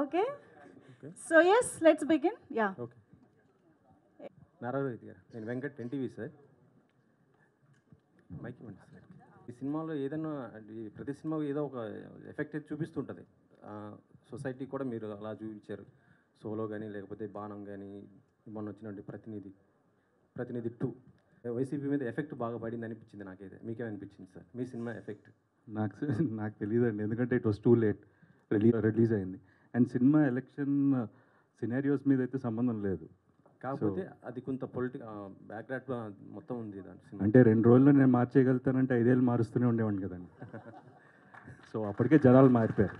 Okay. Okay So yes, let's begin. Yeah. Okay Narayana గారు నేను Venkat NTV sir mic ఇవ్వండి sir ఈ సినిమాలో ఏదైనా ప్రతి సినిమా ఏదో ఒక ఎఫెక్ట్ చూపిస్తుంటుంది సొసైటీ కూడా మీరు అలా చూపించారు సోలో కానీ లేకపోతే బాణం కానీ మొన్న వచ్చినట్టు ప్రతినిధి 2 వైసీపీ మీద ఎఫెక్ట్ బాగా పడింది అనిపించింది నాకైతే మీకేమనిపించింది సార్ మీ సినిమా ఎఫెక్ట్ నాకు తెలియదండి, ఎందుకంటే it was too late release అయింది. అండ్ సినిమా ఎలక్షన్ సినారియోస్ మీద అయితే సంబంధం లేదు. కాకపోతే అది కొంత బ్యాక్గ్రౌండ్ మొత్తం ఉంది దాని సినిమా అంటే 2 రోజుల్లో నేను మార్చేయగలుగుతానంటే 5 ఏళ్ళు మారుస్తూనే ఉండేవాడిని కదండి. సో అప్పటికే జనాలు మారిపోయారు.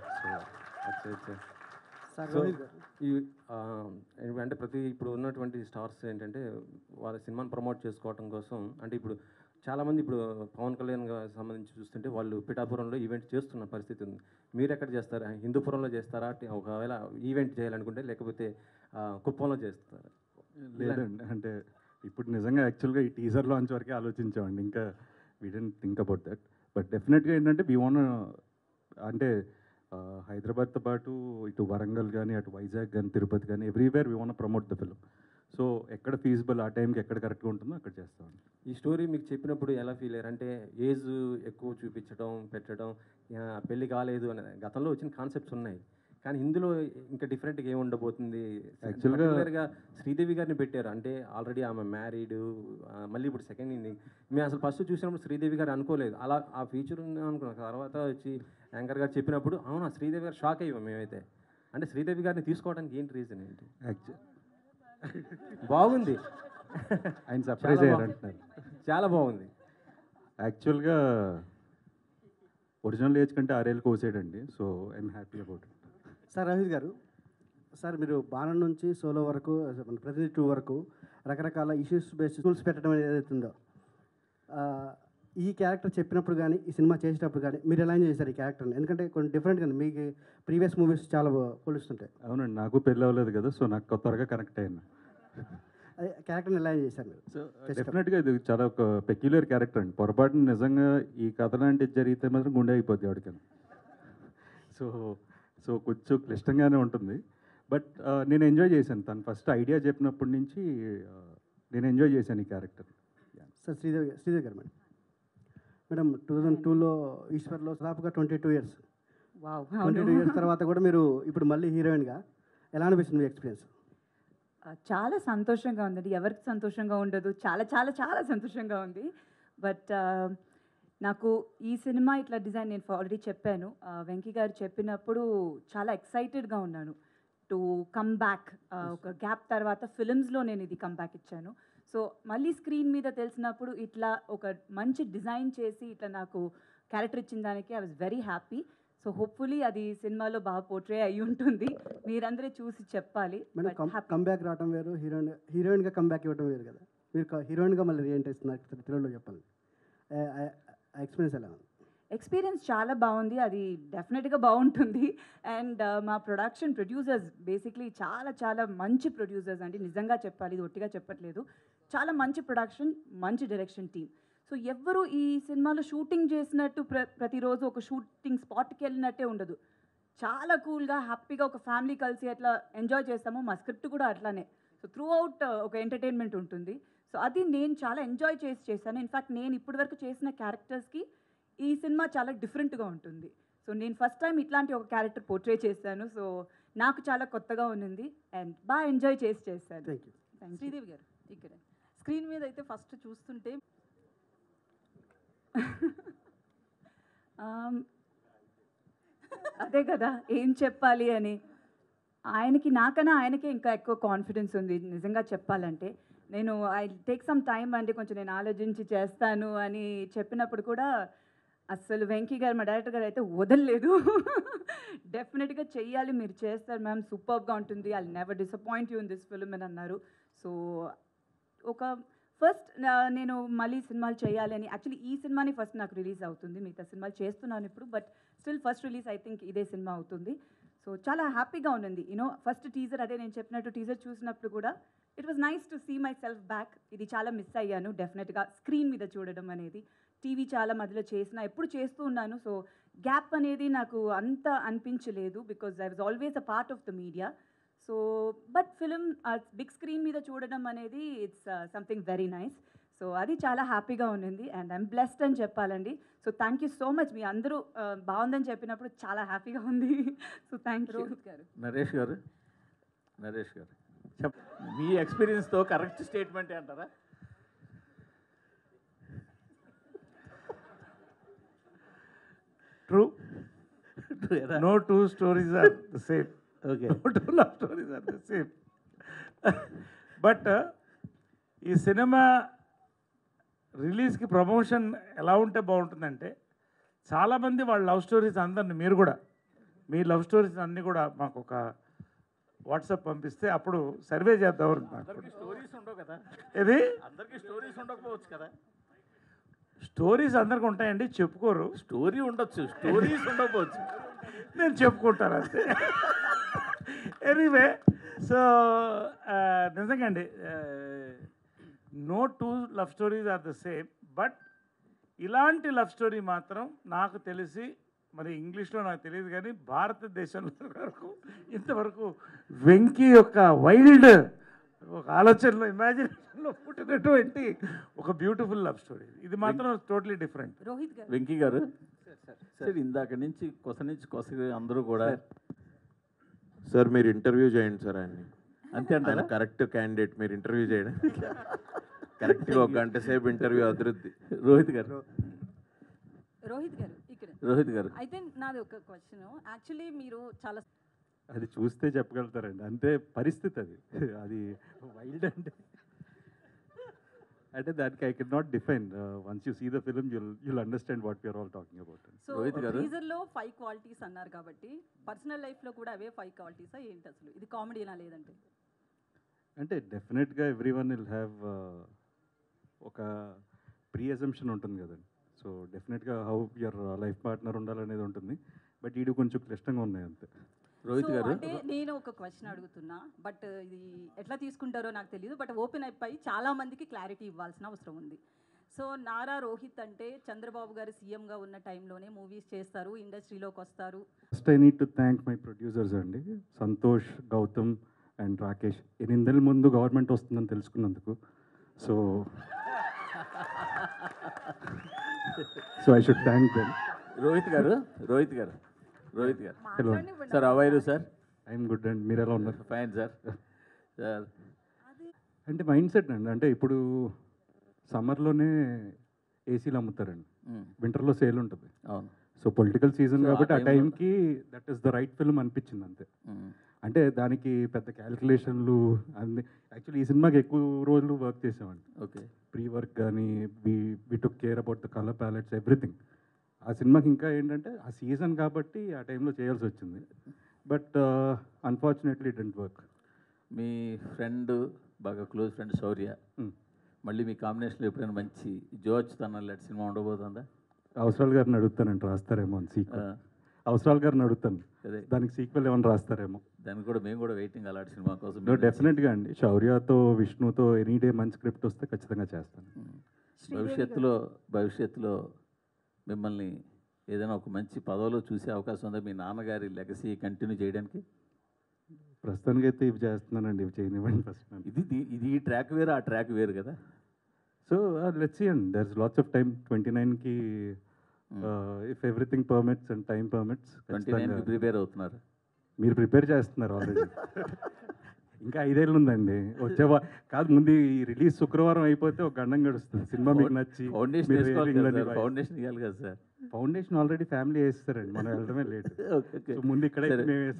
సో ఈ అంటే ఇప్పుడు ఉన్నటువంటి స్టార్స్ ఏంటంటే వాళ్ళ సినిమాని ప్రమోట్ చేసుకోవడం కోసం అంటే ఇప్పుడు చాలామంది ఇప్పుడు పవన్ కళ్యాణ్ సంబంధించి చూస్తుంటే వాళ్ళు పిఠాపురంలో ఈవెంట్ చేస్తున్న పరిస్థితి ఉంది. మీరు ఎక్కడ చేస్తారా? హిందూపురంలో చేస్తారా? ఒకవేళ ఈవెంట్ చేయాలనుకుంటే లేకపోతే కుప్పంలో చేస్తారా? లేదండి, అంటే ఇప్పుడు నిజంగా యాక్చువల్గా ఈ టీజర్ లాంచ్ వరకే ఆలోచించామండి, ఇంకా we didn't think about that. But డెఫినెట్గా ఏంటంటే వీ వాంట్ అంటే హైదరాబాద్తో పాటు ఇటు వరంగల్ కానీ అటు వైజాగ్ కానీ తిరుపతి కానీ everywhere we want promote the film. So ఎక్కడ ఫీజిబుల్ ఆ టైంకి ఎక్కడ కరెక్ట్గా ఉంటుందో అక్కడ చేస్తామండి. ఈ స్టోరీ మీకు చెప్పినప్పుడు ఎలా ఫీల్ అయ్యారు? అంటే ఏజ్ ఎక్కువ పెట్టడం పెళ్ళి కాలేదు అనే గతంలో వచ్చిన కాన్సెప్ట్స్ ఉన్నాయి, కానీ ఇందులో ఇంకా డిఫరెంట్గా ఏమి ఉండబోతుంది? యాక్చువల్గా శ్రీదేవి గారిని పెట్టారు, అంటే ఆల్రెడీ ఆమె మ్యారీడ్, మళ్ళీ ఇప్పుడు సెకండ్ ఇన్నింగ్. మేము అసలు ఫస్ట్ చూసినప్పుడు శ్రీదేవి గారు అనుకోలేదు అలా ఆ ఫీచర్ ఉంది అనుకున్నాం. తర్వాత వచ్చి యాంకర్ గారు చెప్పినప్పుడు అవునా శ్రీదేవి గారు షాక్ అయ్యాం మేమైతే. అంటే శ్రీదేవి గారిని తీసుకోవడానికి ఏంటి రీజన్ ఏంటి? బాగుంది, ఆయన సర్ప్రైజ్ అయ్యారంటున్నారు. చాలా బాగుంది. యాక్చువల్గా ఒరిజినల్ ఏజ్ కంటే 6 ఏళ్ళు కోసేయండి. So I'm happy about it. Sir Ravith garu, sir మీరు బాణం నుంచి సోలో వరకు ప్రతినిధి 2 వరకు రకరకాల ఇష్యూస్ బేస్డ్ టూల్స్ పెట్టడం అనేది ఏదైతుందో ఈ క్యారెక్టర్ చెప్పినప్పుడు కానీ ఈ సినిమా చేసేటప్పుడు కానీ మీరు ఎలా చేశారు ఈ క్యారెక్టర్ని? ఎందుకంటే కొన్ని డిఫరెంట్గా మీకు ప్రీవియస్ మూవీస్ చాలా పోలుస్తుంటాయి. అవునండి, నాకు పెళ్ళి అవ్వలేదు కదా, సో నాకు త్వరగా కనెక్ట్ అయ్యాను. అదే క్యారెక్టర్ని ఎలా చేశారు మీరు? సో డెఫినెట్గా ఇది చాలా ఒక పెక్యులర్ క్యారెక్టర్ అండి. పొరపాటున నిజంగా ఈ కథ లాంటిది జరిగితే మాత్రం గుండె అయిపోద్ది ఎవరికైనా. సో కొంచెం క్లిష్టంగానే ఉంటుంది, బట్ నేను ఎంజాయ్ చేశాను. తను ఫస్ట్ ఐడియా చెప్పినప్పటి నుంచి నేను ఎంజాయ్ చేశాను ఈ క్యారెక్టర్. సార్ శ్రీదేవి గారు మేడం 2002లో ఈశ్వర్లో దాదాపుగా 22 ఇయర్స్. 22 ఇయర్స్ తర్వాత కూడా మీరు ఇప్పుడు మళ్ళీ హీరోయిన్గా ఎలా అనిపిస్తుంది మీ ఎక్స్పీరియన్స్? చాలా సంతోషంగా ఉందండి. ఎవరికి సంతోషంగా ఉండదు? చాలా చాలా చాలా సంతోషంగా ఉంది. బట్ నాకు ఈ సినిమా ఇట్లా డిజైన్ నేను ఆల్రెడీ చెప్పాను, వెంకీ గారు చెప్పినప్పుడు చాలా ఎక్సైటెడ్గా ఉన్నాను టు కమ్ బ్యాక్. ఒక గ్యాప్ తర్వాత ఫిలిమ్స్లో నేను ఇది కమ్ బ్యాక్ ఇచ్చాను. సో మళ్ళీ స్క్రీన్ మీద తెలిసినప్పుడు ఇట్లా ఒక మంచి డిజైన్ చేసి ఇట్లా నాకు క్యారెక్టర్ ఇచ్చిన దానికి I was very happy. So hopefully అది సినిమాలో బాగా పోర్ట్రే అయ్యి ఉంటుంది, మీరందరూ చూసి చెప్పాలి. కమ్బ్యాక్ రావడం వేరు, హీరోయిన్గా కమ్బ్యాక్ ఇవ్వడం వేరు కదా. మీరు హీరోయిన్గా మళ్ళీ రీఎంట్రీ ఇస్తున్నారు తెలుగులో, చెప్పాలి ఎక్స్పీరియన్స్ ఎలా ఉంది? ఎక్స్పీరియన్స్ చాలా బాగుంది, అది డెఫినెట్గా బాగుంటుంది. అండ్ మా ప్రొడ్యూసర్స్ బేసిక్లీ చాలా చాలా మంచి ప్రొడ్యూసర్స్ అండి, నిజంగా చెప్పాలి, ఇది ఒట్టిగా చెప్పట్లేదు. చాలా మంచి ప్రొడక్షన్, మంచి డైరెక్షన్ టీమ్. సో ఎవ్వరూ ఈ సినిమాలో షూటింగ్ చేసినట్టు ప్రతిరోజు ఒక షూటింగ్ స్పాట్కి వెళ్ళినట్టే ఉండదు. చాలా కూల్గా హ్యాపీగా ఒక ఫ్యామిలీ కలిసి ఎట్లా ఎంజాయ్ చేస్తామో మా స్క్రిప్ట్ కూడా అట్లానే. సో త్రూ అవుట్ ఒక ఎంటర్టైన్మెంట్ ఉంటుంది. సో అది నేను చాలా ఎంజాయ్ చేశాను. ఇన్ఫ్యాక్ట్ నేను ఇప్పటివరకు చేసిన క్యారెక్టర్స్కి ఈ సినిమా చాలా డిఫరెంట్గా ఉంటుంది. సో నేను ఫస్ట్ టైం ఇట్లాంటి ఒక క్యారెక్టర్ పోర్ట్రే చేశాను. సో నాకు చాలా కొత్తగా ఉన్నింది అండ్ బాగా ఎంజాయ్ చేశాను. Thank you. శ్రీదేవి గారు, ఇక్కడ స్క్రీన్ మీద అయితే ఫస్ట్ చూస్తుంటే అదే కదా ఏం చెప్పాలి అని, నాకన్నా ఆయనకే ఇంకా ఎక్కువ కాన్ఫిడెన్స్ ఉంది నిజంగా చెప్పాలంటే. నేను ఐ టేక్ సమ్ టైమ్ అంటే కొంచెం నేను ఆలోచించి చేస్తాను అని చెప్పినప్పుడు కూడా అస్సలు వెంకీ గారు మా డైరెక్టర్ గారు అయితే వదలలేదు. డెఫినెట్గా చెయ్యాలి, మీరు చేస్తారు మ్యామ్, సూపర్గా ఉంటుంది, I never disappoint you in this film అని అన్నారు. సో ఒక ఫస్ట్ నేను మళ్ళీ సినిమాలు చేయాలి అని, యాక్చువల్లీ ఈ సినిమాని ఫస్ట్ నాకు రిలీజ్ అవుతుంది, మిగతా సినిమాలు చేస్తున్నాను ఇప్పుడు, but still first release I think ఇదే సినిమా అవుతుంది. సో చాలా హ్యాపీగా ఉంది. ఫస్ట్ టీజర్, అదే నేను చెప్పినట్టు టీజర్ చూసినప్పుడు కూడా it was nice to see myself back. ఇది చాలా మిస్ అయ్యాను డెఫినెట్గా స్క్రీన్ మీద చూడడం అనేది. టీవీ చాలా మధ్యలో ఎప్పుడు చేస్తూ ఉన్నాను. సో గ్యాప్ అనేది నాకు అంత అనిపించలేదు because I was always a part of the media. So but film big screen మీద చూడడం అనేది it's something very nice. So అది చాలా హ్యాపీగా ఉండింది అండ్ ఐఎమ్ బ్లెస్డ్ అని చెప్పాలండి. So thank you so much. మీ అందరూ బాగుందని చెప్పినప్పుడు చాలా హ్యాపీగా ఉంది. So thank you. రోహిత్ గారు నరేష్ గారు చెప్ మీ ఎక్స్పీరియన్స్తో కరెక్ట్ స్టేట్మెంట్ అంటారా? True. No No two stories are the same. Okay. No two love stories are the same. But ఈ సినిమా రిలీజ్కి ప్రమోషన్ ఎలా ఉంటే బాగుంటుందంటే, చాలామంది వాళ్ళ లవ్ స్టోరీస్ అందరిని, మీరు కూడా మీ లవ్ స్టోరీస్ అన్నీ కూడా మాకు ఒక వాట్సాప్ పంపిస్తే అప్పుడు సర్వే చేద్దాం అందరికీ స్టోరీస్ ఉండవు కదా, ఇది అందరికీ స్టోరీస్ ఉండకపోవచ్చు కదా. స్టోరీస్ అందరికి ఉంటాయండి, చెప్పుకోరు. స్టోరీ ఉండొచ్చు, స్టోరీస్ ఉండకపోవచ్చు. నేను చెప్పుకుంటాను అంతే. ఎనీవే, సో నిజంగా అండి, no two love stories are the same. But ఇలాంటి లవ్ స్టోరీ మాత్రం నాకు తెలిసి, మరి ఇంగ్లీష్లో నాకు తెలియదు కానీ భారతదేశంలో వరకు ఇంతవరకు వెంకీ యొక్క వైల్డ్ ఒక ఆలోచనలో, ఇమాజినేషన్లో పుట్టినటువంటి ఒక బ్యూటిఫుల్ లవ్ స్టోరీ. ఇది మాత్రం టోటలీ డిఫరెంట్. రోహిత్ గారు వెంకీ గారు సార్, ఇందాక నుంచి కొస అందరూ కూడా సార్ మీరు ఇంటర్వ్యూ చేయండి సార్ ఆయన్ని. అంతే అంటారా? కరెక్ట్ క్యాండిడేట్ మీరు ఇంటర్వ్యూ చేయడం. కరెక్ట్గా ఒక గంట సేపు ఇంటర్వ్యూ అభివృద్ధి. రోహిత్ గారు ఇక్కడ రోహిత్ గారు అయితే నాది ఒక క్వశ్చన్. యాక్చువల్లీ మీరు చాలా అది చూస్తే చెప్పగలుగుతారండి, అంతే పరిస్థితి అది. అది వైల్డ్ అంటే దానికి I can not define. Once you see the film you'll understand what we're all talking about. So Rohit గారు. టీజర్లో 5 క్వాలిటీస్ అన్నారు కాబట్టి పర్సనల్ లైఫ్లో కూడా అవే 5 క్వాలిటీసా ఏంటి అసలు? ఇది కామెడీనా లేదంటే? అంటే డెఫినెట్గా ఎవ్రీ వన్ విల్ హ్యావ్ ఒక ప్రీ అజంప్షన్ ఉంటుంది కదండి. సో డెఫినెట్గా హౌ యువర్ లైఫ్ పార్ట్నర్ ఉండాలనేది ఉంటుంది. బట్ ఇది కొంచెం క్లిష్టంగా ఉన్నాయి అంతే. రోహిత్ సో గారు అంటే నేను ఒక క్వశ్చన్ అడుగుతున్నా, బట్ ఇది ఎట్లా తీసుకుంటారో నాకు తెలియదు. బట్ ఓపెన్ అయిపోయి చాలా మందికి క్లారిటీ ఇవ్వాల్సిన అవసరం ఉంది. సో నారా రోహిత్ అంటే చంద్రబాబు గారు సీఎంగా ఉన్న టైంలోనే మూవీస్ చేస్తారు, ఇండస్ట్రీలోకి వస్తారు. First I need to thank my producers అండి, సంతోష్, గౌతమ్ అండ్ రాకేష్. 8 నెలల ముందు గవర్నమెంట్ వస్తుందని తెలుసుకున్నందుకు. So I should thank them. Rohit garu hello sir, how are you sir. I'm good and మీరు ఎలా ఉన్నారు? Fine sir. సార్ అంటే మైండ్ సెట్ అండి. అంటే ఇప్పుడు సమ్మర్లోనే ఏసీలు అమ్ముతారండి, వింటర్లో సేల్ ఉంటుంది. అవును. సో పొలిటికల్ సీజన్ So, ఆ కాబట్టి ఆ time లో- టైంకి that is the right film అనిపించింది అంతే. అంటే దానికి పెద్ద క్యాలిక్యులేషన్లు అన్ని, యాక్చువల్లీ ఈ సినిమాకి ఎక్కువ రోజులు వర్క్ చేసామండి. ఓకే. ప్రీ వర్క్ కానీ we took care about the colour palettes everything. ఆ సినిమాకి ఇంకా ఏంటంటే ఆ సీజన్ కాబట్టి ఆ టైంలో చేయాల్సి వచ్చింది. But unfortunately it didn't work. Me friend, బాగా క్లోజ్ ఫ్రెండ్ శౌర్య, మళ్ళీ మీ కాంబినేషన్లో ఎప్పుడైనా మంచి జోచ్ తనలాంటి సినిమా ఉండబోతుందా? అవసరాలు గారిని అడుగుతానండి, రాస్తారేమో అని సీక్వెల్. అవసరాలు గారిని అడుగుతాను, అదే దానికి సీక్వెల్ ఏమైనా రాస్తారేమో. దానికి కూడా మేము కూడా వెయిటింగ్ అలాంటి సినిమా కోసం. నో డెఫినెట్గా అండి, శౌర్యతో విష్ణుతో ఎనీ డే మంచి స్క్రిప్ట్ వస్తే ఖచ్చితంగా చేస్తాను. భవిష్యత్తులో మిమ్మల్ని ఏదైనా ఒక మంచి పదవిలో చూసే అవకాశం ఉందా, మీ నాన్నగారి లెగసీ కంటిన్యూ చేయడానికి? ప్రస్తుతానికి అయితే ఇవి చేస్తున్నానండి, ఇవి చేయనివ్వండి ఫస్ట్. ఇది ఈ ట్రాక్ వేరు, ఆ ట్రాక్ వేరు కదా. సో లెట్స్ సీ అండి, there is lots of time. 29కి if everything permits and time permits. 29కి ప్రిపేర్ అవుతున్నారు? మీరు ప్రిపేర్ చేస్తున్నారు ఆల్రెడీ. ఇంకా 5 ఏళ్ళు ఉందండి. కాదు, ముందు ఈ రిలీజ్ శుక్రవారం అయిపోతే ఒక గండం గడుస్తుంది. సినిమా మీకు నచ్చి ఫౌండేషన్ ఫౌండేషన్ ఇవ్వాలి కదా సార్. ఫౌండేషన్ ఆల్రెడీ ఫ్యామిలీ వేస్తారండి, మనం వెళ్ళడమే లేట్. ఓకే. ముందు ఇక్కడ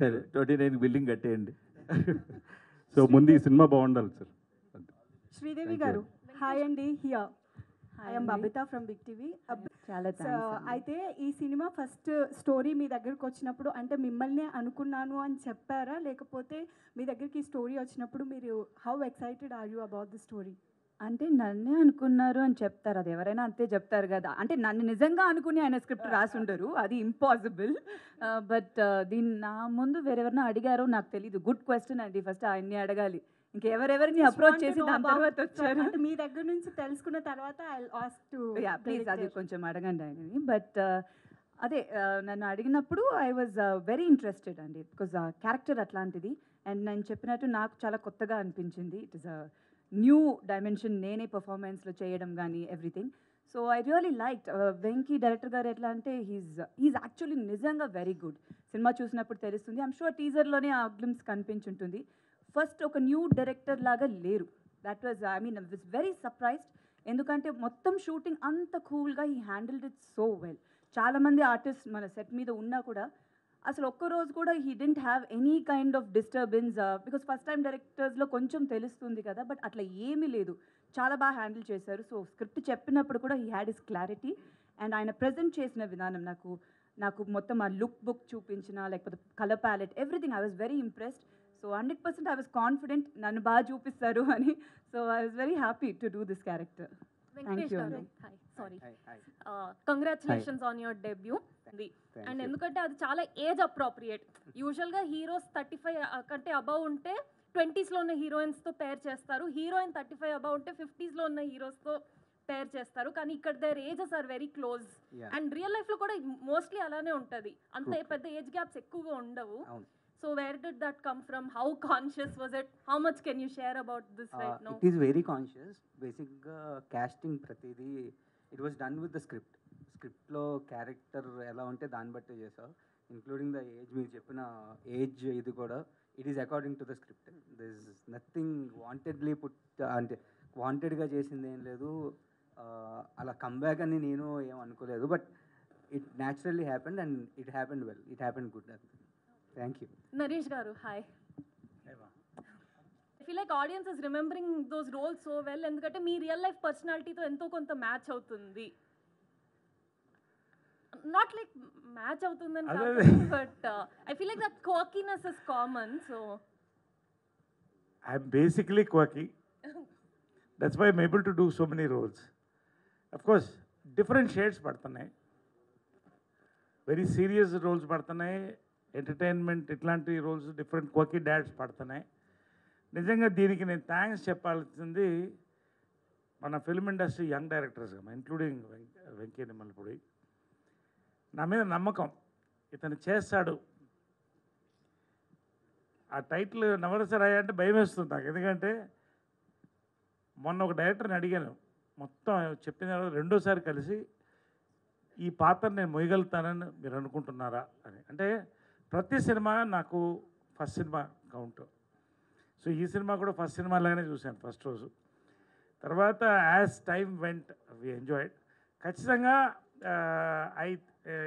సరే, 29 బిల్డింగ్ కట్టేయండి. సో ముందు ఈ సినిమా బాగుండాలి సార్. శ్రీదేవి గారు, హాయ్ అండి. Here I'm Babita from Big TV. చాలా సో థ్యాంక్స్. అయితే ఈ సినిమా ఫస్ట్ స్టోరీ మీ దగ్గరకు వచ్చినప్పుడు అంటే మిమ్మల్ని అనుకున్నాను అని చెప్పారా, లేకపోతే మీ దగ్గరికి ఈ స్టోరీ వచ్చినప్పుడు మీరు how excited are you about the story? అంటే నన్నే అనుకున్నారు అని చెప్తారు, అది ఎవరైనా అంతే చెప్తారు కదా. అంటే నన్ను నిజంగా అనుకుని ఆయన స్క్రిప్ట్ రాసుండరు, అది ఇంపాసిబుల్. బట్ దీన్ని నా ముందు వేరెవరైనా అడిగారో నాకు తెలీదు. గుడ్ క్వశ్చన్ అండి, ఫస్ట్ ఆయన్ని అడగాలి. ఇంకెవరెవరిని అప్రోచ్ చేసి దాని తర్వాత వచ్చారు. అంటే మీ దగ్గర నుంచి తెలుసుకున్న తర్వాత ఐ ఆస్క్ టు ప్లీజ్ అది కొంచెం అడగండి ఆయనని. బట్ అదే నన్ను అడిగినప్పుడు ఐ వాజ్ వెరీ ఇంట్రెస్టెడ్ అండి, బికాజ్ ఆ క్యారెక్టర్ అట్లాంటిది. అండ్ నేను చెప్పినట్టు నాకు చాలా కొత్తగా అనిపించింది. It is a new dimension, నేనే పర్ఫార్మెన్స్లో చేయడం కానీ everything. So I really like Venky director garu ఎట్లా అంటే హీజ్ యాక్చువల్లీ నిజంగా వెరీ గుడ్. సినిమా చూసినప్పుడు తెలుస్తుంది. ఐమ్ షూర్ టీజర్లోనే ఆ గ్లిమ్స్ కనిపించుంటుంది. ఫస్ట్ ఒక న్యూ డైరెక్టర్ లాగా లేరు. That was I mean with very surprised. ఎందుకంటే మొత్తం షూటింగ్ అంత కూల్గా he handled it so well. చాలామంది ఆర్టిస్ట్ మన సెట్ మీద ఉన్నా కూడా అసలు ఒక్కరోజు కూడా he didn't have any kind of disturbance, because first time డైరెక్టర్స్లో కొంచెం తెలుస్తుంది కదా, బట్ అట్లా ఏమీ లేదు. చాలా బాగా హ్యాండిల్ చేశారు. సో స్క్రిప్ట్ చెప్పినప్పుడు కూడా he had his clarity. And ఆయన ప్రజెంట్ చేసిన విధానం నాకు మొత్తం ఆ లుక్ బుక్ చూపించిన, లేకపోతే colour palette, everything I was very impressed. So 100% I was confident నన్ను బాగా చూపిస్తారు అని. So I was very happy to do this character. Venkatesh garu, hi, sorry, congratulations on your debut. And ఎందుకంటే అది చాలా ఏజ్ అప్రోప్రియేట్. యూజువల్గా హీరోస్ 35 కంటే అబవ్ ఉంటే 20స్లో ఉన్న హీరోయిన్స్తో పేర్ చేస్తారు, హీరోయిన్ 35 అబవ్ ఉంటే 50స్లో ఉన్న హీరోస్తో పేర్ చేస్తారు. కానీ ఇక్కడ their ages are very close. And real లైఫ్లో కూడా మోస్ట్లీ అలానే ఉంటుంది, అంత పెద్ద ఏజ్ గ్యాప్స్ ఎక్కువగా ఉండవు. So where did that come from? How conscious was it? How much can you share about this right now? It is very conscious. Basic casting pratidi, it was done with the script. Script lo character ela unte dani batte chesa, including the age. Meer cheppina age idi kuda it is according to the script. There is nothing wantedly put ante wanted ga chesindi em ledu. Ala comeback ani nenu em anukoledu, but it naturally happened and it happened well. It happened good. Thank you. Naresh garu, hi. I feel like audience is remembering those roles so well endukante mee real life personality tho ento konta match avutundi. Not like match avutundani kaadu, but I feel like that quirkiness is common. So I'm basically quirky. That's why I'm able to do so many roles. Of course, different shades padtunnai. Very serious roles padtunnai, entertainment ఇట్లాంటి roles, different క్వకీ dad's పడుతున్నాయి. నిజంగా దీనికి నేను thanks చెప్పాల్సింది మన film industry young directors, including Venky Nimmalapudi. నా మీద నమ్మకం, ఇతను చేస్తాడు. ఆ టైటిల్ నవరసరాయ అంటే భయం వేస్తుంది నాకు, ఎందుకంటే మొన్న ఒక డైరెక్టర్ని అడిగాను, మొత్తం చెప్పిన తర్వాత రెండోసారి కలిసి ఈ పాత్ర నేను మొయ్యగలుగుతానని మీరు అనుకుంటున్నారా అని. అంటే ప్రతి సినిమా నాకు ఫస్ట్ సినిమా కౌంట్. సో ఈ సినిమా కూడా ఫస్ట్ సినిమా లాగానే చూశాను ఫస్ట్ రోజు. తర్వాత as time went we enjoyed. ఖచ్చితంగా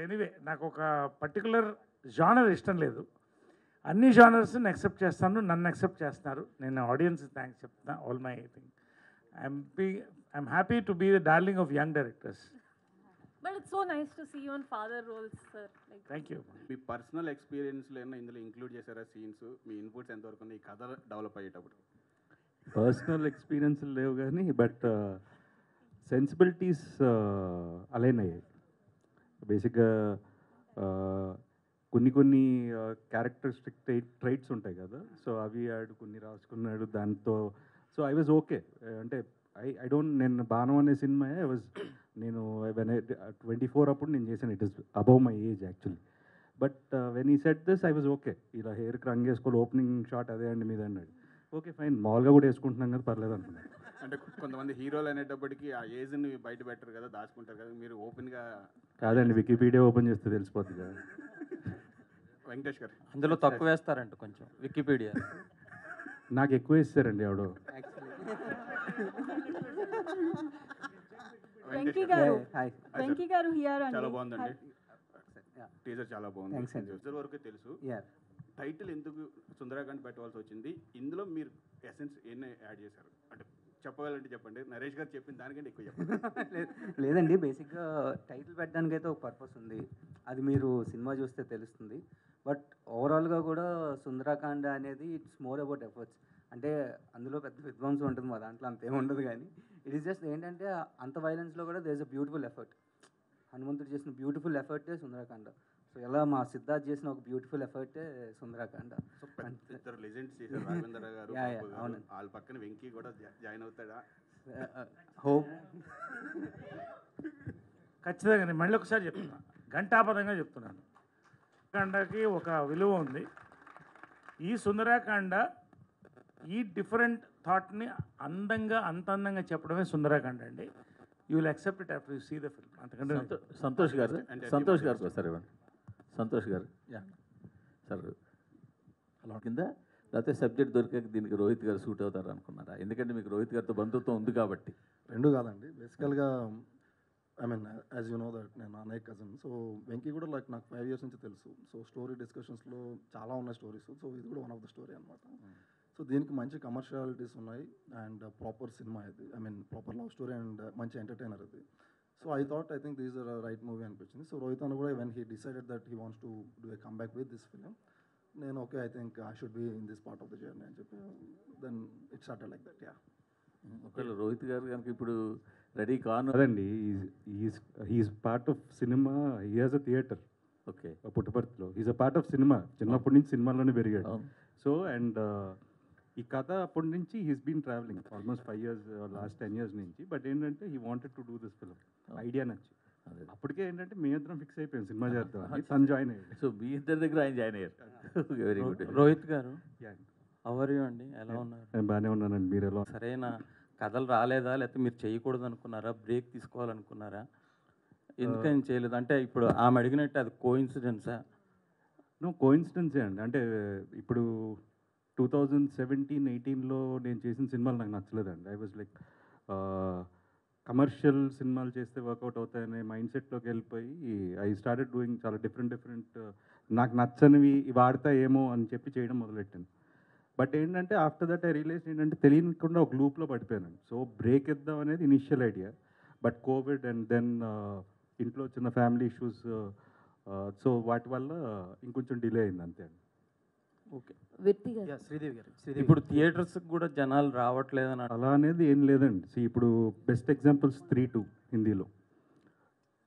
ఎనీవే నాకు ఒక పర్టికులర్ జానర్ ఇష్టం లేదు, అన్ని జానర్స్ని యాక్సెప్ట్ చేస్తాను, నన్ను యాక్సెప్ట్ చేస్తున్నారు. నేను ఆడియన్స్ థ్యాంక్స్ చెప్తాను. All my thing I'm happy to be the darling of young directors. but it's so nice to see you on father roles, sir. Like, thank you. మీ personal ఎక్స్పీరియన్స్లో ఏమైనా ఇందులో include చేశారా scenes? మీ inputs ఎంతవరకు ఉన్నాయి ఈ కథ డెవలప్ అయ్యేటప్పుడు? పర్సనల్ ఎక్స్పీరియన్స్ లేవు కానీ బట్ సెన్సిబిలిటీస్ అలైన్ అయ్యాయి. బేసిక్గా కొన్ని క్యారెక్టరిస్టిక్ ట్రైట్స్ ఉంటాయి కదా, సో అవి ఆడు కొన్ని రాసుకున్నాడు దాంతో. So I was okay. అంటే ఐ డోంట్, నేను బాణం అనే సినిమా నేను 24 అప్పుడు నేను చేశాను. It is above my age actually. But when ఈ set this I was okay. ఇలా హెయిర్కి రంగు వేసుకోవాలి, ఓపెనింగ్ షాట్ అదే అండి మీద అన్నాడు. ఓకే ఫైన్, మామూలుగా కూడా వేసుకుంటున్నాం కదా, పర్లేదు అనుకున్నాను. అంటే కొంతమంది హీరోలు అనేటప్పటికీ ఆ ఏజ్ని బయట పెట్టరు కదా, దాచుకుంటారు కదా, మీరు ఓపెన్గా. కాదండి, వికీపీడియా ఓపెన్ చేస్తే తెలిసిపోతుంది కదా. వెంకటేష్ గారు అందులో తక్కువ వేస్తారంట కొంచెం వికీపీడియా. నాకు ఎక్కువ ఇస్తారండి ఎవడో. వెంకీ గారు హియర్ అండి. చాలా బాగుందండి టీజర్, చాలా బాగుంది. టీజర్ వరకే తెలుసు. టైటిల్ ఎందుకు సుందరాకాండ్ పెట్టవలసి వచ్చింది? ఇందులో మీరు ఎసెన్స్ ఎన్ని యాడ్ చేశారు అంటే చెప్పగలంటే చెప్పండి. నరేష్ గారు చెప్పిన దానికంటే ఎక్కువ చెప్పండి. లేదండి, బేసిక్గా టైటిల్ పెట్టడానికైతే ఒక పర్పస్ ఉంది, అది మీరు సినిమా చూస్తే తెలుస్తుంది. బట్ ఓవరాల్గా కూడా సుందరాకాండ అనేది ఇట్స్ మోర్ అబౌట్ ఎఫర్ట్స్. అంటే అందులో పెద్ద విధ్వంసం ఉంటుంది, మా దాంట్లో అంతేం ఉండదు. కానీ ఇట్ ఈస్ జస్ట్ ఏంటంటే అంత వైలెన్స్లో కూడా there is a beautiful effort. హనుమంతుడు చేసిన బ్యూటిఫుల్ ఎఫర్టే సుందరాకాండ. సో ఎలా మా సిద్ధార్థ్ చేసిన ఒక బ్యూటిఫుల్ ఎఫర్టే సుందరాకాండ. సో ఇద్దరు లెజెండ్స్ చేశారు, రాఘవేంద్ర గారు, అవును. వాళ్ళ పక్కన వెంకీ కూడా జాయిన్ అవుతాడా? హోప్ ఖచ్చితంగా. నేను మళ్ళీ ఒకసారి చెప్తున్నా, ఘంటాపదంగా చెప్తున్నాను. కాండకి ఒక విలువ ఉంది. ఈ సుందరాకాండ ఈ డిఫరెంట్ థాట్ని అంత అందంగా చెప్పడమే సుందరాకాండ అండి. You will accept it after you see the film. అంతకంటే సంతోష్ గారు సార్ ఇవ్వండి. సంతోష్ గారు సార్ అలా కింద లేకపోతే సబ్జెక్ట్ దొరికాక దీనికి రోహిత్ గారు సూట్ అవుతారు అనుకున్నారా? ఎందుకంటే మీకు రోహిత్ గారితో బంధుత్వం ఉంది కాబట్టి. రెండు కాదండి, బేసికల్గా I mean as you know that నేను అన్నయ్య కజిన్. సో వెంకీ కూడా లైక్ నాకు 5 years నుంచి తెలుసు. సో స్టోరీ డిస్కషన్స్లో చాలా ఉన్నాయి స్టోరీస్. సో ఇది కూడా వన్ ఆఫ్ ద స్టోరీ అనమాట. సో దీనికి మంచి కమర్షియాలిటీస్ ఉన్నాయి అండ్ ప్రాపర్ సినిమా ఇది. I mean proper love story and మంచి ఎంటర్టైనర్ ఇది. So I think these are right movie అనిపించింది. సో రోహిత్ అన్న కూడా when he decided that he wants to do a come back with this film, నేను okay I think I should be in this part of the journey అని చెప్పి then it started like that. ఒకవేళ రోహిత్ గారు కనుక ఇప్పుడు ready కాను అదండి, he is part of సినిమా. He has a theatre. Okay, పుట్టపర్తిలో ఈజ్ అ పార్ట్ ఆఫ్ సినిమా. చిన్నప్పటి నుంచి సినిమాలోనే పెరిగాడు. సో అండ్ ఈ కథ అప్పటి నుంచి he's been travelling almost 5 years, last 10 years నుంచి. బట్ ఏంటంటే he wanted to do this film. Idea నచ్చి అప్పటికే ఏంటంటే మీ ఇద్దరం ఫిక్స్ అయిపోయాం సినిమా చేద్దాం. తను జాయిన్ అయ్యాడు. సో మీ ఇద్దరి దగ్గర ఆయన జాయిన్ అయ్యారు. Very good. రోహిత్ గారు అవర్ అండి, ఎలా ఉన్నారు? నేను బాగానే ఉన్నానండి, మీరు ఎలా? సరైన కథలు రాలేదా, లేకపోతే మీరు చేయకూడదు అనుకున్నారా, బ్రేక్ తీసుకోవాలనుకున్నారా? ఎందుకని చేయలేదు? అంటే ఇప్పుడు ఆమె అడిగినట్టు అది కోఇన్సిడెన్సా? కోఇన్సిడెన్సే అండి. అంటే ఇప్పుడు 2017-18లో నేను చేసిన సినిమాలు నాకు నచ్చలేదండి. ఐ వాజ్ లైక్ కమర్షియల్ సినిమాలు చేస్తే వర్కౌట్ అవుతాయనే మైండ్ సెట్లోకి వెళ్ళిపోయి ఐ స్టార్టెడ్ డూయింగ్ చాలా డిఫరెంట్ నాకు నచ్చనివి వాడతాయేమో అని చెప్పి చేయడం మొదలెట్టాను. బట్ ఏంటంటే ఆఫ్టర్ దట్ ఐ రియలైజ్ ఏంటంటే తెలియకుండా ఒక లూప్లో పడిపోయాను. సో బ్రేక్ ఇద్దాం అనేది initial idea. But covid and then ఇంట్లో చిన్న ఫ్యామిలీ ఇష్యూస్, సో వాటి వల్ల ఇంకొంచెం డిలే అయింది అంతే అండి. ఓకే, శ్రీదేవి గారు ఇప్పుడు థియేటర్స్కి కూడా జనాలు రావట్లేదని అలా అనేది ఏం లేదండి. ఇప్పుడు బెస్ట్ ఎగ్జాంపుల్స్ 3-2 హిందీలో.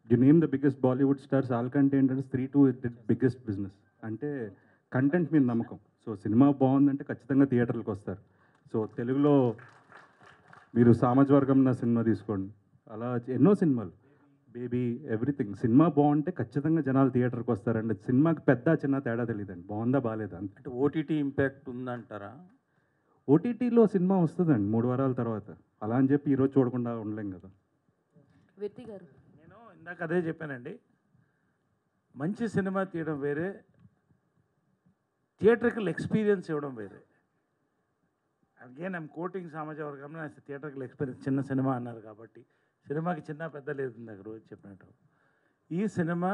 You name the biggest Bollywood stars, వాళ్ళకంటే ఏంటంటే 3-2 ఇస్ ది బిగ్గెస్ట్ బిజినెస్. అంటే కంటెంట్ మీద నమ్మకం. సో సినిమా బాగుందంటే ఖచ్చితంగా థియేటర్లకు వస్తారు. సో తెలుగులో మీరు సామాజవర్గం నా సినిమా తీసుకోండి, అలా ఎన్నో సినిమాలు, బేబీ, ఎవ్రీథింగ్. సినిమా బాగుంటే ఖచ్చితంగా జనాలు థియేటర్కి వస్తారండి. సినిమాకి పెద్ద చిన్న తేడా తెలియదండి, బాగుందా బాగాలేదా అంతే. అంటే ఓటీటీ ఇంపాక్ట్ ఉందంటారా? ఓటీటీలో సినిమా వస్తుందండి 3 వారాల తర్వాత. అలా అని చెప్పి ఈరోజు చూడకుండా ఉండలేం కదా. వ్యక్తి గారు, నేను ఇందాక అదే చెప్పానండి, మంచి సినిమా తీయడం వేరే, థియేటర్కల్ ఎక్స్పీరియన్స్ ఇవ్వడం వేరే. అగైన్ ఐమ్ కోటింగ్ సమాజ వర్గంలో థియేటర్కల్ ఎక్స్పీరియన్స్. చిన్న సినిమా అన్నారు కాబట్టి సినిమాకి చిన్న పెద్ద లేదు ఇందాక రోజు చెప్పినట్టు. ఈ సినిమా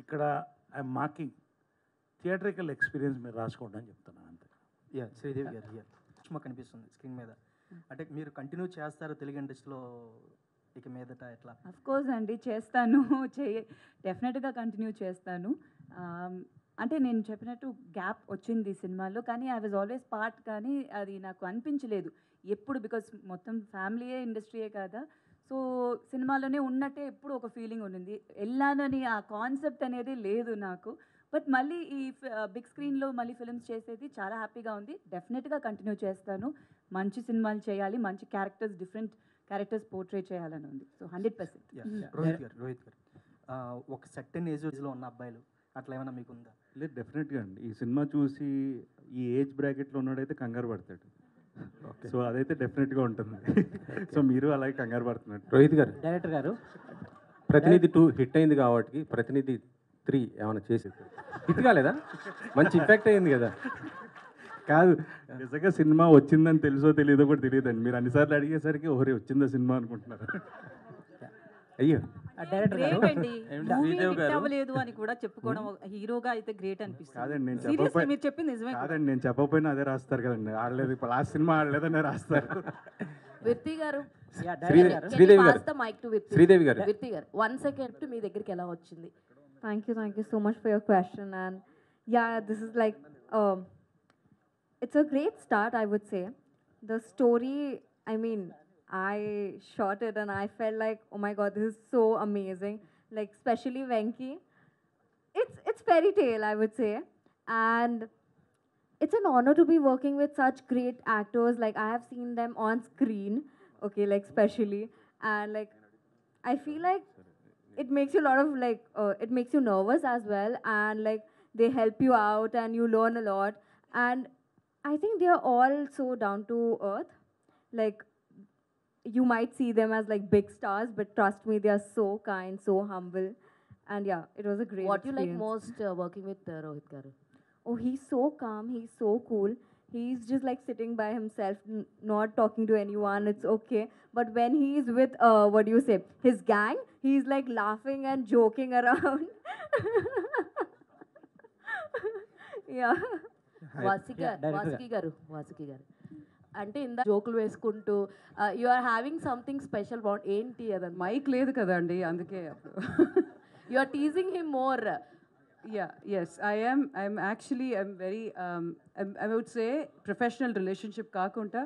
ఇక్కడ ఐఎమ్ మార్కింగ్ థియేటర్కల్ ఎక్స్పీరియన్స్ మీరు రాసుకోండి అని చెప్తున్నాను అంతే. శ్రీదేవి గారు మాకు కనిపిస్తుంది స్క్రీన్ మీద. అంటే మీరు కంటిన్యూ చేస్తారు తెలుగు ఇండస్ట్రీలో ఇక మీదట ఎట్లా? అఫ్ కోర్స్ అండి, చేస్తాను. డెఫినెట్గా కంటిన్యూ చేస్తాను. అంటే నేను చెప్పినట్టు గ్యాప్ వచ్చింది ఈ సినిమాలో, కానీ ఐ వాజ్ ఆల్వేస్ పార్ట్. కానీ అది నాకు అనిపించలేదు ఎప్పుడు, బికాస్ మొత్తం ఫ్యామిలీయే ఇండస్ట్రీయే కదా. సో సినిమాలోనే ఉన్నట్టే ఎప్పుడు ఒక ఫీలింగ్ ఉండింది. వెళ్ళానని ఆ కాన్సెప్ట్ అనేది లేదు నాకు. బట్ మళ్ళీ ఈ బిగ్ స్క్రీన్లో మళ్ళీ ఫిల్మ్స్ చేసేది చాలా హ్యాపీగా ఉంది. డెఫినెట్గా కంటిన్యూ చేస్తాను. మంచి సినిమాలు చేయాలి, మంచి క్యారెక్టర్స్, డిఫరెంట్ క్యారెక్టర్స్ పోర్ట్రే చేయాలని ఉంది. సో 100%. రోహిత్ గారు ఒక సర్టెన్ ఏజ్లో ఉన్న అబ్బాయిలు అట్లా ఏమైనా మీకు ఉందా? లేదు, డెఫినెట్గా అండి. ఈ సినిమా చూసి ఈ ఏజ్ బ్రాకెట్లో ఉన్నాడైతే కంగారు పడతాడు. సో అదైతే డెఫినెట్గా ఉంటుంది. సో మీరు అలాగే కంగారు పడుతున్నట్టు. రోహిత్ గారు, డైరెక్టర్ గారు, ప్రతినిధి 2 హిట్ అయింది కాబట్టి ప్రతినిధి 3 ఏమైనా చేసేది హిట్ కాలేదా? మంచి ఇంపాక్ట్ అయింది కదా. కాదు, నిజంగా సినిమా వచ్చిందని తెలుసో తెలియదో కూడా తెలియదండి. మీరు అన్నిసార్లు అడిగేసరికి ఓరే వచ్చిందా సినిమా అనుకుంటున్నారు. అయ్యో, డైరెక్టర్ గారు అవ్వలేదు అని కూడా చెప్పుకోవడం హీరోగా అయితే గ్రేట్ అనిపిస్తుంది. కాదండి, నేను Seriously, చెప్పకపోయినా మీరు చెప్పింది నిజమే. కాదండి, నేను చెప్పకపోయినా అదే రాస్తారు కదండి. ఆడలేదు, ఇప్పుడు లాస్ట్ సినిమా ఆడలేదనే రాస్తారు. వ్యక్తి గారు, శ్రీదేవి గారు, శ్రీదేవి గారు, వ్యక్తి గారు 1 second మీ దగ్గరికి ఎలా వచ్చింది? Thank you so much for your question. And yeah, this is like, it's a great start, I would say. The story, I mean, I shot it and I felt like, oh my God, this is so amazing. Like, especially Venki. It's fairy tale, I would say. And it's an honor to be working with such great actors. Like, I have seen them on screen, okay, like, especially. And like, I feel like it makes you a lot of like it makes you nervous as well, and like they help you out and you learn a lot. And I think they are all so down to earth. Like you might see them as like big stars, but trust me, they are so kind, so humble. And yeah, it was a great What you like experience. most working with Rohit garu? Oh, he's so calm, he's so cool. He's just like sitting by himself, not talking to anyone. It's okay. But when he's with, what do you say, his gang, he's like laughing and joking around. Yeah. Vasuki గారు అంటే ఇందా జోకులు వేసుకుంటూ you are having something special bond ఏంటి అదంతా mike లేదు కదండి అందుకే you are teasing him more Yeah, yes, I'm actually, I'm very, I would say, professional relationship kakunta.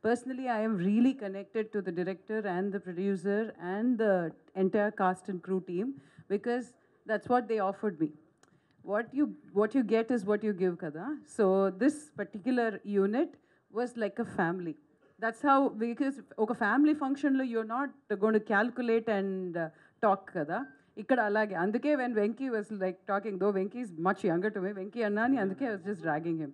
Personally, I am really connected to the director and the producer and the entire cast and crew team, because that's what they offered me. What you get is what you give, kada. So this particular unit was like a family. That's how, because oka family function lo you're not going to calculate and talk, kada. ఇక్కడ అలాగే అందుకే when Venky was like talking though Venky is much younger to me Venky అన్నాని అందుకే I was just dragging him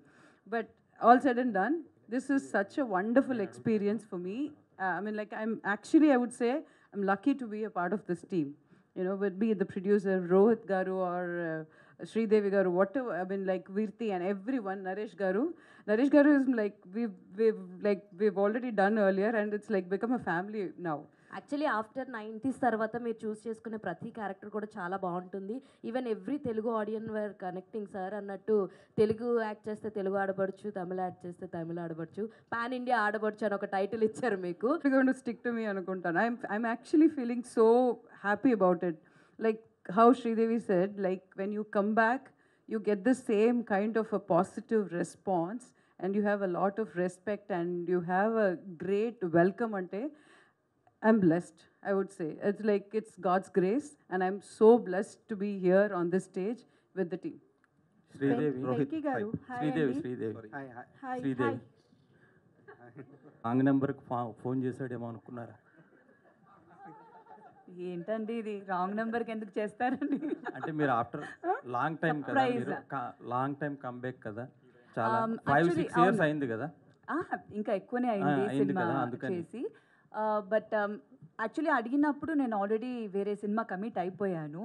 but all said and done this is such a wonderful experience for me I mean like I'm actually I would say I'm lucky to be a part of this team would be the producer Rohit garu or Sridevi garu, whatever, I mean like Virti and everyone, Naresh garu is like we've already done earlier and it's like become a family now. Actually after 90s తర్వాత మీరు చూస్ చేసుకునే ప్రతి character కూడా చాలా బాగుంటుంది. Even every Telugu audience were connecting sir అన్నట్టు. Telugu act చేస్తే తెలుగు ఆడబడుచు, తమిళ act చేస్తే తమిళ ఆడబడుచు, పాన్ ఇండియా ఆడబడుచు అని ఒక టైటిల్ ఇచ్చారు మీకు. going to stick to me అనుకుంటాను. I'm actually feeling so happy about it. Like how Sridevi said, like when you come back, you get the same kind of a positive response and you have a lot of respect and you have a great welcome ante. I'm blessed, I would say. It's like it's God's grace, and I'm so blessed to be here on this stage with the team. Sridevi. Venki garu. Hi. Sridevi. Hi. Sridevi. Wrong నెంబర్కి phone చేశాడేమో అనుకున్నారా? ఏంటండి ఇది wrong నెంబర్కి ఎందుకు చేస్తారండి? అంటే మీరు after long time కదా, మీరు లాంగ్ టైం కమ్బ్యాక్ కదా, చాలా 5-6 years అయింది కదా, ఇంకా ఎక్కువనే అయింది సినిమా చేసి. బట్ యాక్చువల్లీ అడిగినప్పుడు నేను ఆల్రెడీ వేరే సినిమా కమిట్ అయిపోయాను,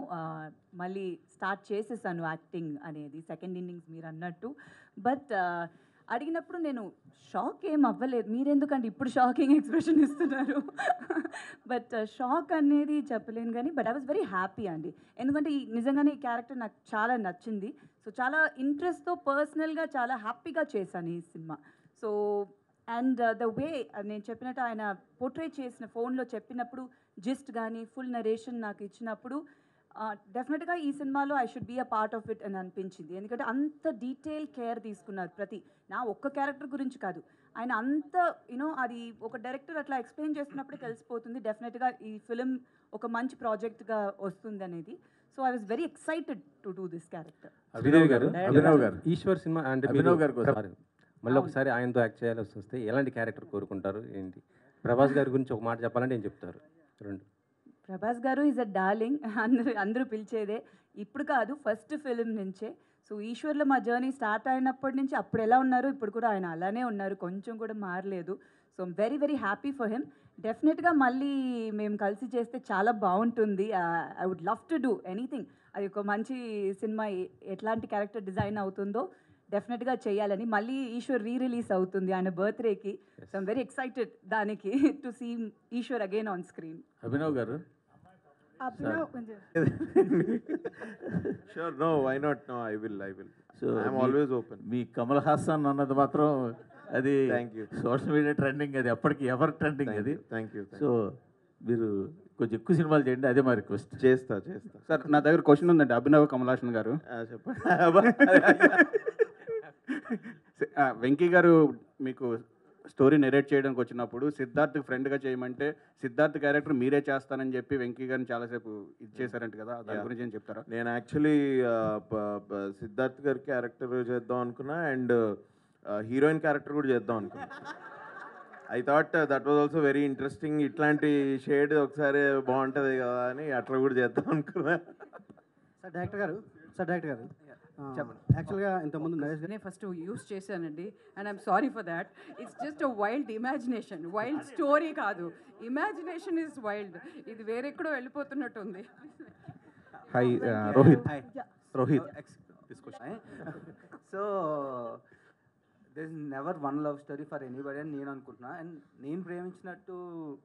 మళ్ళీ స్టార్ట్ చేసేసాను యాక్టింగ్ అనేది, సెకండ్ ఇన్నింగ్స్ మీరు అన్నట్టు. బట్ అడిగినప్పుడు నేను షాక్ ఏం అవ్వలేదు. మీరెందుకంటే ఇప్పుడు షాకింగ్ ఎక్స్ప్రెషన్ ఇస్తున్నారు? బట్ షాక్ అనేది చెప్పలేను కానీ but I was very happy అండి, ఎందుకంటే నిజంగానే ఈ క్యారెక్టర్ నాకు చాలా నచ్చింది. సో చాలా ఇంట్రెస్ట్తో పర్సనల్గా చాలా హ్యాపీగా చేశాను ఈ cinema. So and the way నేను చెప్పినట్టు ఆయన పోర్ట్రే చేసిన ఫోన్లో చెప్పినప్పుడు జిస్ట్ కానీ ఫుల్ నరేషన్ నాకు ఇచ్చినప్పుడు డెఫినెట్గా ఈ సినిమాలో I should be a part of it అని అనిపించింది. ఎందుకంటే అంత డీటెయిల్ కేర్ తీసుకున్నారు ప్రతి నా ఒక్క క్యారెక్టర్ గురించి కాదు, ఆయన అంత అది ఒక డైరెక్టర్ అట్లా ఎక్స్ప్లెయిన్ చేస్తున్నప్పుడే తెలిసిపోతుంది డెఫినెట్గా ఈ ఫిలిం ఒక మంచి ప్రాజెక్ట్గా వస్తుంది అనేది. So I was very excited to do this character. Abhinav గారు ఈశ్వర్ సినిమా అంటే అభినవ్ గారు మళ్ళీ ఒకసారి ఆయనతో యాక్ట్ చేయాల్సి వస్తే ఎలాంటి క్యారెక్టర్ కోరుకుంటారు ఏంటి? ప్రభాస్ గారి గురించి ఒక మాట చెప్పాలంటే ఏం చెప్తారు? రెండు ప్రభాస్ గారు ఈజ్ అ డార్లింగ్, అందరూ పిలిచేదే, ఇప్పుడు కాదు ఫస్ట్ ఫిలిం నుంచే. సో ఈశ్వర్లో మా జర్నీ స్టార్ట్ అయినప్పటి నుంచి అప్పుడు ఎలా ఉన్నారు ఇప్పుడు కూడా ఆయన అలానే ఉన్నారు, కొంచెం కూడా మారలేదు. So very very happy for him. డెఫినెట్గా మళ్ళీ మేము కలిసి చేస్తే చాలా బాగుంటుంది. I would love to do anything. అది ఒక మంచి సినిమా ఎట్లాంటి క్యారెక్టర్ డిజైన్ అవుతుందో డెఫినెట్గా చేయాలని. మళ్ళీ ఈశ్వర్ రిలీజ్ అవుతుంది ఆయన బర్త్డేకి. సో ఐమ్ వెరీ ఎక్సైటెడ్ దానికి to see Eeshwar again on screen. Abhinav గారు Sure, no, why not? No, I will. So I'm always open. మీ కమల్ హాసన్ అన్నది మాత్రం అది సోషల్ మీడియా ట్రెండింగ్, అది ఎప్పటికీ ఎవర్ ట్రెండింగ్ అది. Thank you. సో మీరు కొంచెం ఎక్కువ సినిమాలు చేయండి, అదే మా రిక్వెస్ట్. చేస్తా. సార్ నా దగ్గర క్వశ్చన్ ఉందండి అభినవ్ కమల్ హాసన్ గారు. చెప్పండి. వెంకీ గారు మీకు స్టోరీ నెరేట్ చేయడానికి వచ్చినప్పుడు సిద్ధార్థ్ ఫ్రెండ్గా చేయమంటే సిద్ధార్థ్ క్యారెక్టర్ మీరే చేస్తానని చెప్పి వెంకీ గారిని చాలాసేపు ఇది చేశారంట కదా, దాని గురించి ఏం చెప్తారా? నేను యాక్చువల్లీ సిద్ధార్థ్ గారి క్యారెక్టర్ చేద్దాం అనుకున్నా అండ్ హీరోయిన్ క్యారెక్టర్ కూడా చేద్దాం అనుకున్నా. I thought that was also very interesting. ఇట్లాంటి షేడ్ ఒకసారి బాగుంటుంది కదా అని అట్లా కూడా చేద్దాం అనుకున్నా. సార్ డైరెక్టర్ గారు చెప్పండి. యాక్చువల్గా ఇంతకుముందు నరేష్ నేను ఫస్ట్ యూస్ చేశానండి and I'm sorry for that. It's just a wild imagination, wild story కాదు, ఇమాజినేషన్ ఇస్ వైల్డ్. ఇది వేరెక్కడో వెళ్ళిపోతున్నట్టు ఉంది. Hi Rohit. Rohit so this never one love story for anybody అని నేను అనుకుంటున్నా. అండ్ నేను ప్రేమించినట్టు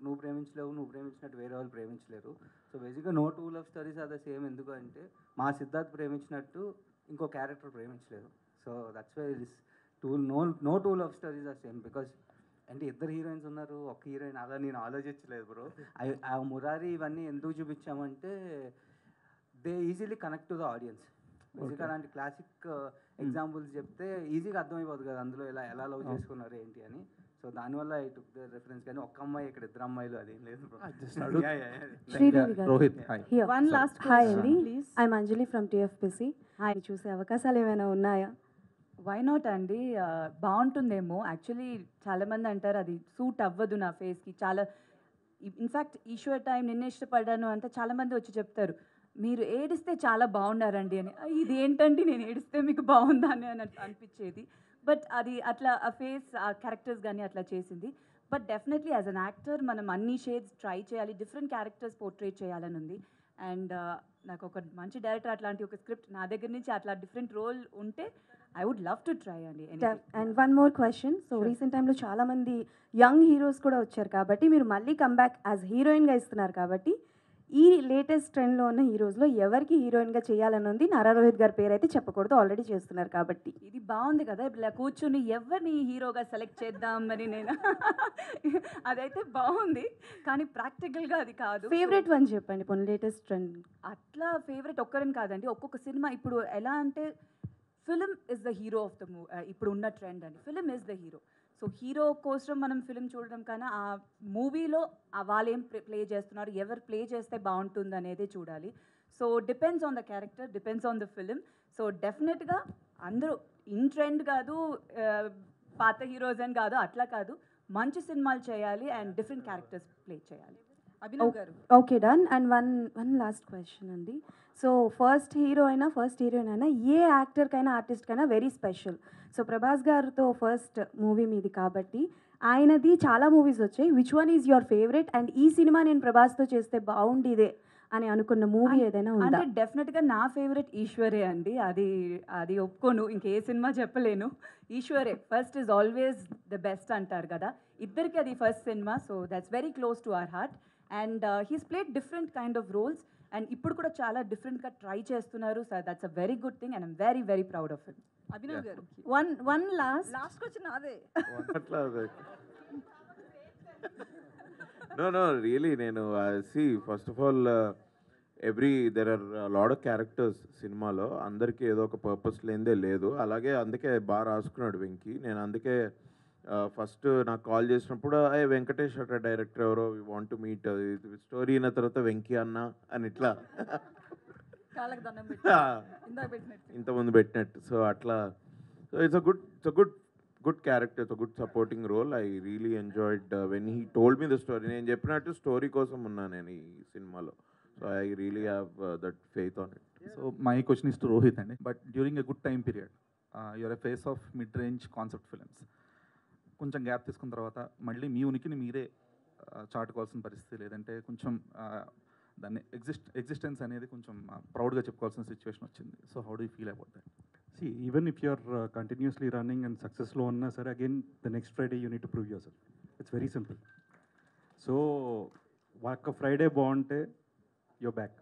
నువ్వు ప్రేమించలేవు, నువ్వు ప్రేమించినట్టు వేరే వాళ్ళు ప్రేమించలేరు. సో బేసిక్గా no two love stories are the same. ఎందుకు అంటే మా సిద్ధార్థ్ ప్రేమించినట్టు ఇంకో క్యారెక్టర్ ప్రేమించలేదు. So that's why this no two love stories are same. Because అంటే ఇద్దరు హీరోయిన్స్ ఉన్నారు, ఒక హీరోయిన్, అలా నేను ఆలోచించలేదు బ్రో. ఆ మురారి ఇవన్నీ ఎందుకు చూపించామంటే they easily connect to the audience. బేసిక్గా అలాంటి క్లాసిక్ ఎగ్జాంపుల్స్ చెప్తే ఈజీగా అర్థమైపోదు కదా అందులో ఎలా లవ్ చేసుకున్నారు ఏంటి అని. సో దానివల్ల ఐ టుక్ ద రెఫరెన్స్. కానీ ఒక్క అమ్మాయి ఇక్కడ ఇద్దరు అమ్మాయిలు అదేం లేదు. Sridevi garu. Rohit hi. One last hi అండి, I'm Anjali from TFPC. Hi, చూసే అవకాశాలు ఏమైనా ఉన్నాయా? వై నాట్ అండి, బాగుంటుందేమో. యాక్చువల్లీ చాలామంది అంటారు అది సూట్ అవ్వదు నా ఫేస్కి. చాలా ఇన్ఫ్యాక్ట్ ఈశ్వర్ టైం నిన్నే ఇష్టపడ్డాను అంటే చాలామంది వచ్చి చెప్తారు మీరు ఏడిస్తే చాలా బాగున్నారండి అని. ఇది ఏంటండి నేను ఏడిస్తే మీకు బాగుందా అని అనిపించేది. బట్ అది అట్లా ఆ ఫేస్ ఆ క్యారెక్టర్స్ కానీ అట్లా చేసింది. But definitely as an actor మనం అన్ని షేడ్స్ ట్రై చేయాలి, డిఫరెంట్ క్యారెక్టర్స్ పోర్ట్రేట్ చేయాలని ఉంది. అండ్ నాకు ఒక మంచి డైరెక్టర్ అట్లాంటి ఒక స్క్రిప్ట్ నా దగ్గర నుంచి అట్లా డిఫరెంట్ రోల్ ఉంటే I would love to try అండి. And one more question. So recent టైంలో చాలామంది యంగ్ హీరోస్ కూడా వచ్చారు కాబట్టి మీరు మళ్ళీ కమ్బ్యాక్ యాజ్ హీరోయిన్గా ఇస్తున్నారు కాబట్టి ఈ లేటెస్ట్ ట్రెండ్లో ఉన్న హీరోస్లో ఎవరికి హీరోయిన్గా చేయాలని ఉంది? నారా రోహిత్ గారి పేరు అయితే చెప్పకూడదు, ఆల్రెడీ చేస్తున్నారు కాబట్టి. ఇది బాగుంది కదా, ఇలా కూర్చుని ఎవరిని హీరోగా సెలెక్ట్ చేద్దామని నేను అదైతే బాగుంది కానీ ప్రాక్టికల్గా అది కాదు. ఫేవరెట్ వన్ చెప్పండి పోనీ లేటెస్ట్ ట్రెండ్. అట్లా ఫేవరెట్ ఒక్కరని కాదండి, ఒక్కొక్క సినిమా ఇప్పుడు ఎలా అంటే film is the hero of the ఇప్పుడు ఉన్న ట్రెండ్ అండి. Film is the hero. So hero కోసం మనం ఫిలిం చూడడం కన్నా ఆ మూవీలో వాళ్ళు ఏం ప్లే చేస్తున్నారు, ఎవరు ప్లే చేస్తే బాగుంటుంది అనేది చూడాలి. So depends on the character, depends on the film. So డెఫినెట్గా అందరూ ఇన్ ట్రెండ్ కాదు, పాత హీరోస్ అని కాదు, అట్లా కాదు, మంచి సినిమాలు చేయాలి అండ్ డిఫరెంట్ క్యారెక్టర్స్ ప్లే చేయాలి. అభినవ్ గారు. Okay done. And one last question అండి. సో ఫస్ట్ హీరోయిన్ అయినా ఏ యాక్టర్కైనా ఆర్టిస్ట్కైనా వెరీ స్పెషల్. సో ప్రభాస్ గారితో ఫస్ట్ మూవీ మీది కాబట్టి ఆయనది చాలా మూవీస్ వచ్చాయి. Which one is your favourite and ఈ సినిమా నేను ప్రభాస్తో చేస్తే బాగుండేదే అని అనుకున్న మూవీ ఏదైనా ఉందా? అంటే డెఫినెట్గా నా ఫేవరెట్ ఈశ్వరే అండి. అది ఒప్పుకోను, ఇంకే సినిమా చెప్పలేను. ఈశ్వరే first is always the best అంటారు కదా, ఇద్దరికి అది ఫస్ట్ సినిమా. So that's very close to our heart. And he's played different kind of roles and ఇప్పుడు కూడా చాలా డిఫరెంట్గా ట్రై చేస్తున్నారు. So that's a very good thing and I'm very very proud of him. Abhinav garu. One last వచ్చిన అదే No, really, నేను see, first of all, there are a lot of characters సినిమాలో. అందరికీ ఏదో ఒక పర్పస్ లేనిదే లేదు. అలాగే అందుకే బాగా రాసుకున్నాడు వెంకీ. నేను అందుకే ఫస్ట్ నాకు కాల్ చేసినప్పుడు వెంకటేష్ అట డైరెక్టర్ ఎవరో, we want to meet, story అయిన తర్వాత వెంకీ అన్న అని ఇట్లా ఇంతకుముందు పెట్టినట్టు. సో అట్లా it's a good character, it's a good supporting role. I really enjoyed when he told me the story. నేను చెప్పినట్టు స్టోరీ కోసం ఉన్నాను నేను ఈ సినిమాలో. So I really have that faith on it. So my question is to Rohit అండి. But during a good time period your a phase of mid range concept films. కొంచెం gap తీసుకున్న తర్వాత మళ్ళీ మీ ఉనికిని మీరే చాటుకోవాల్సిన పరిస్థితి, లేదంటే కొంచెం దాన్ని ఎగ్జిస్టెన్స్ అనేది కొంచెం ప్రౌడ్గా చెప్పుకోవాల్సిన సిచ్యువేషన్ వచ్చింది. So how do you feel about that? See, even if you're continuously running and successful on sir, again the next Friday you need to prove yourself. It's very simple. So ఒక Friday బాగుంటే you're back,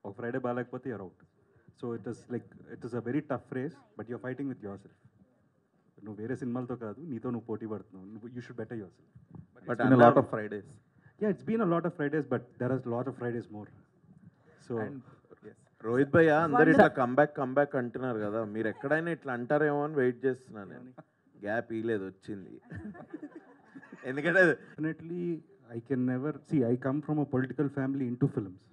ఒక Friday బాగాలేకపోతే you're out. So it is a very tough race, but you're fighting with yourself. నువ్వు వేరే సినిమాలతో కాదు, నీతో నువ్వు పోటీ పడుతున్నావు. You should better yourself. But it's been a lot of Fridays. Yeah, it's been a lot of Fridays, but there is a lot of Fridays more. So Rohit భయ్య అందరు ఇట్లా కంబ్యాక్ అంటున్నారు కదా, మీరు ఎక్కడైనా ఇట్లా అంటారేమో అని వెయిట్ చేస్తున్నాను నేను. గ్యాప్ ఇలేదు, వచ్చింది. ఎందుకంటే definitely I can never I come from a political family into films.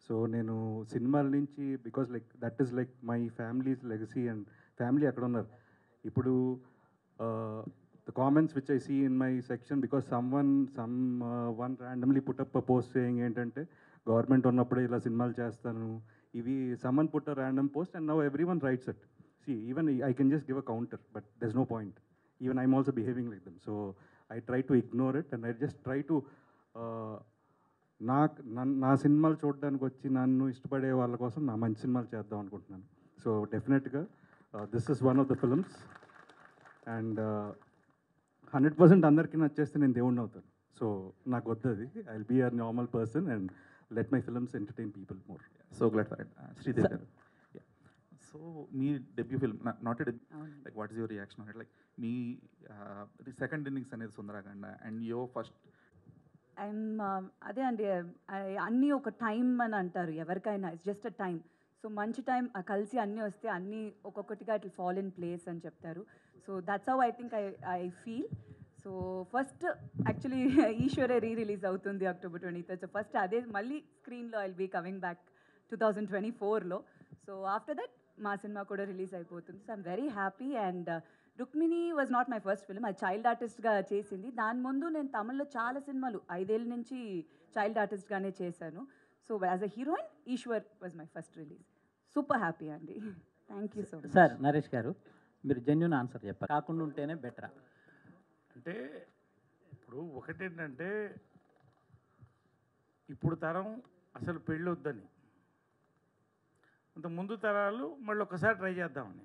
So నేను సినిమాల నుంచి because that is my families legacy and family అక్కడ ఉన్నారు. ఇప్పుడు the comments which I see in my section, because someone randomly put up a post saying ఏంటంటే government ఉన్నప్పుడే ఇలా సినిమాలు చేస్తాను ఇవి, someone put a random post and now everyone writes it. See, even I can just give a counter, but there's no point. Even I'm also behaving like them. So I try to ignore it and I just try to నా సినిమాలు చూడడానికి వచ్చి నన్ను ఇష్టపడే వాళ్ళ కోసం నా మంచి సినిమాలు చేద్దాం అనుకుంటున్నాను. సో డెఫినెట్గా this is one of the films and 100% అందరికీ నచ్చేస్తే నేను దేవుడిని అవుతాను. సో నాకు వద్దది. I will be a normal person and let my films entertain people more. So glad for it. Sridevi garu, so మీ debut film, not a like what is your reaction on it? Like మీ second innings అనేది Sundarakanda and your first. అదే అండి, అన్నీ ఒక time అని అంటారు ఎవరికైనా, it's just a time. So మంచి టైం కలిసి అన్నీ వస్తే అన్నీ ఒక్కొక్కటిగా ఇట్ ఫాల్ ఇన్ ప్లేస్ అని చెప్తారు. So that's how I think I feel. So first actually ఈశ్వరే రిలీజ్ అవుతుంది October 23rd. సో ఫస్ట్ అదే మళ్ళీ స్క్రీన్లో I will be coming back 2024లో. సో ఆఫ్టర్ దట్ మా సినిమా కూడా రిలీజ్ అయిపోతుంది. So I'm very happy. And Rukmini was not my first film, అది చైల్డ్ ఆర్టిస్ట్గా చేసింది. దాని ముందు నేను తమిళ్లో చాలా సినిమాలు 5 ఏళ్ళ నుంచి చైల్డ్ ఆర్టిస్ట్గానే చేశాను. So as a heroine Eeshwar was my first release. Super happy అండి. Thank you so much. Sir Naresh garu, మీరు జెన్యున్ ఆన్సర్ చెప్పారు, కాకుండా ఉంటేనే బెటరా? అంటే ఇప్పుడు ఒకటేంటంటే ఇప్పుడు తరం అసలు పెళ్ళి వద్దని, అంత ముందు తరాలు మళ్ళీ ఒకసారి ట్రై చేద్దామని.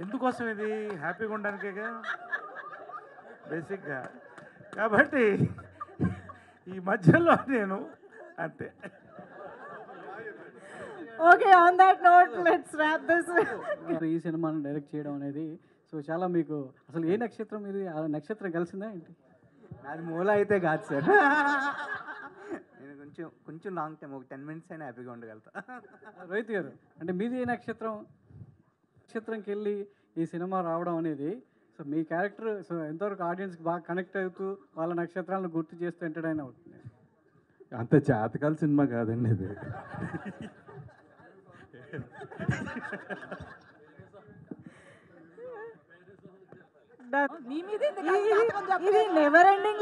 ఎందుకోసం ఇది హ్యాపీగా ఉండడానికేగా బేసిక్గా. కాబట్టి ఈ మధ్యలో నేను అంతే. Okay, on that note let's wrap this. ఈ సినిమాను డైరెక్ట్ చేయడం అనేది సో చాలా మీకు అసలు ఏ నక్షత్రం ఇది? ఆ నక్షత్రం కలిసిందా ఏంటి? నాది మూల అయితే కాదు సార్. నేను కొంచెం లాంగ్ టైం, ఒక 10 minutes అయినా హ్యాపీగా ఉండగలుగుతా. రోహిత్ గారు, అంటే మీది ఏ నక్షత్రం? నక్షత్రంకి వెళ్ళి ఈ సినిమా రావడం అనేది సో మీ క్యారెక్టర్ సో ఎంతవరకు ఆడియన్స్కి బాగా కనెక్ట్ అవుతూ వాళ్ళ నక్షత్రాలను గుర్తు చేస్తూ ఎంటర్టైన్ అవుతుంది? అంత జాతకాల సినిమా కాదండి ఇది. ఇది నెవర్ ఎండింగ్